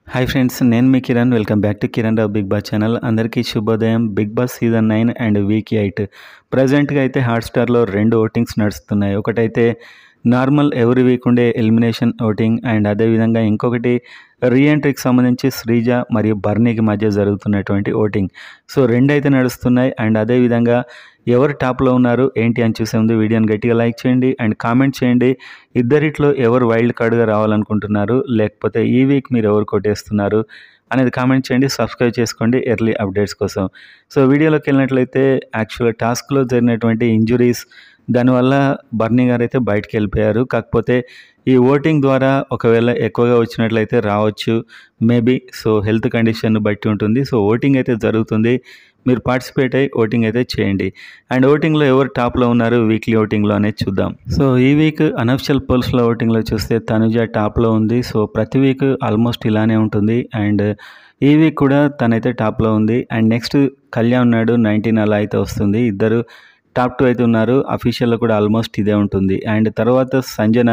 Hi friends, నేను మీ Kiran. Welcome back to Kiran Rao Bigg Boss channel. అందరికీ శుభోదయం. Bigg Boss season 9 and week 8 ప్రజెంట్గా అయితే హాట్స్టార్లో 2 ఓటింగ్స్ నడుస్తున్నాయి. ఒకటైతే నార్మల్ ఎవ్రీ వీక్ ఉండే ఎలిమినేషన్ ఓటింగ్ అండ్ అదేవిధంగా ఇంకొకటి రీఎంట్రీకి సంబంధించి శ్రీజ మరియు బర్నీకి మధ్య జరుగుతున్నటువంటి ఓటింగ్. సో 2 అయితే నడుస్తున్నాయి. అండ్ అదేవిధంగా ఎవరు టాప్లో ఉన్నారు ఏంటి అని చూసే ముందు వీడియోని గట్టిగా లైక్ చేయండి అండ్ కామెంట్ చేయండి. ఇద్దరిట్లో ఎవరు వైల్డ్ కార్డ్గా రావాలనుకుంటున్నారు, లేకపోతే ఈ వీక్ మీరు ఎవరు కొట్టేస్తున్నారు అనేది కామెంట్ చేయండి. సబ్స్క్రైబ్ చేసుకోండి ఎర్లీ అప్డేట్స్ కోసం. సో వీడియోలోకి వెళ్ళినట్లయితే యాక్చువల్గా టాస్క్లో జరిగినటువంటి ఇంజురీస్ దానివల్ల బర్నీ గారు అయితే బయటకు వెళ్ళిపోయారు. కాకపోతే ఈ ఓటింగ్ ద్వారా ఒకవేళ ఎక్కువగా వచ్చినట్లయితే రావచ్చు మేబీ. సో హెల్త్ కండిషన్ బట్టి ఉంటుంది. సో ఓటింగ్ అయితే జరుగుతుంది. మీరు పార్టిసిపేట్ అయ్యి ఓటింగ్ అయితే చేయండి. అండ్ ఓటింగ్లో ఎవరు టాప్లో ఉన్నారు వీక్లీ ఓటింగ్లో అనేది చూద్దాం. సో ఈ వీక్ అనఫిషియల్ పోల్స్లో ఓటింగ్లో చూస్తే తనుజ టాప్లో ఉంది. సో ప్రతి వీక్ ఆల్మోస్ట్ ఇలానే ఉంటుంది. అండ్ ఈ వీక్ కూడా తనైతే టాప్లో ఉంది. అండ్ నెక్స్ట్ కళ్యాణ్ ఉన్నాడు, 19 అలా అయితే వస్తుంది. ఇద్దరు టాప్ 2 అయితే ఉన్నారు. అఫీషియల్లో కూడా ఆల్మోస్ట్ ఇదే ఉంటుంది. అండ్ తర్వాత సంజన.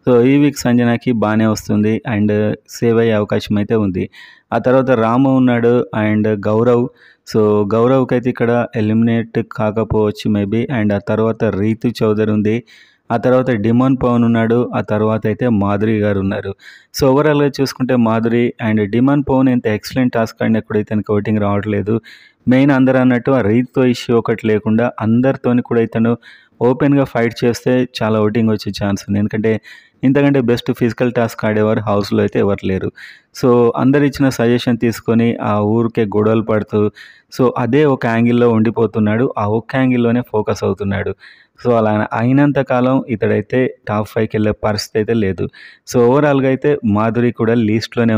సో ఈ వీక్ సంజనకి బాగానే వస్తుంది అండ్ సేవ్ అయ్యే అవకాశం అయితే ఉంది. ఆ తర్వాత రాము ఉన్నాడు అండ్ గౌరవ్. సో గౌరవ్కి అయితే ఇక్కడ ఎలిమినేట్ కాకపోవచ్చు మేబీ. అండ్ ఆ తర్వాత రీతు చౌదరి ఉంది. ఆ తర్వాత డిమాన్ పవన్ ఉన్నాడు. ఆ తర్వాత అయితే మాధురి గారు ఉన్నారు. సో ఓవరాల్గా చూసుకుంటే మాధురి అండ్ డిమాన్ పవన్ ఎంత ఎక్సలెంట్ టాస్క్ ఆడినా కూడా ఇతనికి ఓటింగ్ రావట్లేదు. మెయిన్ అందరూ అన్నట్టు ఆ రీత్తో ఇష్యూ ఒకటి లేకుండా అందరితోని కూడా ఇతను ఓపెన్గా ఫైట్ చేస్తే చాలా ఓటింగ్ వచ్చే ఛాన్స్ ఉంది. ఎందుకంటే ఇంతకంటే బెస్ట్ ఫిజికల్ టాస్క్ ఆడేవారు హౌస్లో అయితే ఎవరు లేరు. సో అందరు ఇచ్చిన సజెషన్ తీసుకొని ఆ ఊరికే గొడవలు పడుతూ సో అదే ఒక యాంగిల్లో ఉండిపోతున్నాడు. ఆ ఒక్క యాంగిల్లోనే ఫోకస్ అవుతున్నాడు. సో అలా అయినంత కాలం ఇతడైతే టాప్ 5కి వెళ్ళే పరిస్థితి అయితే లేదు. సో ఓవరాల్గా అయితే మాధురి కూడా లీస్ట్లోనే